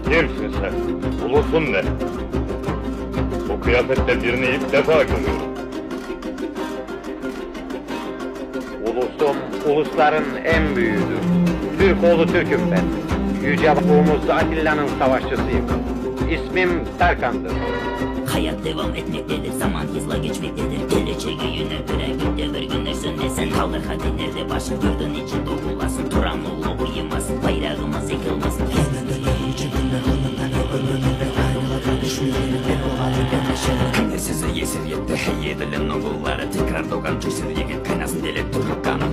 Kimsin sen? Ulusun ne? Bu kıyafette birini ilk defa görüyorum. Ulusum, ulusların en büyüğüdür. Türk oğlu Türk'üm ben. Yüce babamız Atilla'nın savaşçısıyım. İsmim Tarkan'dır. Hayat devam etmektedir, zaman hızla geçmektedir. Geleceğe yöneltiren günde bir günler sönmesin. Kaldır hadi nerede başın, yurdun için doğulasın. Turan oğlu uyumasın, bayrağımız yıkılmasın. Size yesir yetti, hey yedilen oğulları. Tekrar doğan cesur yigit kaynasın deli Türk kanı.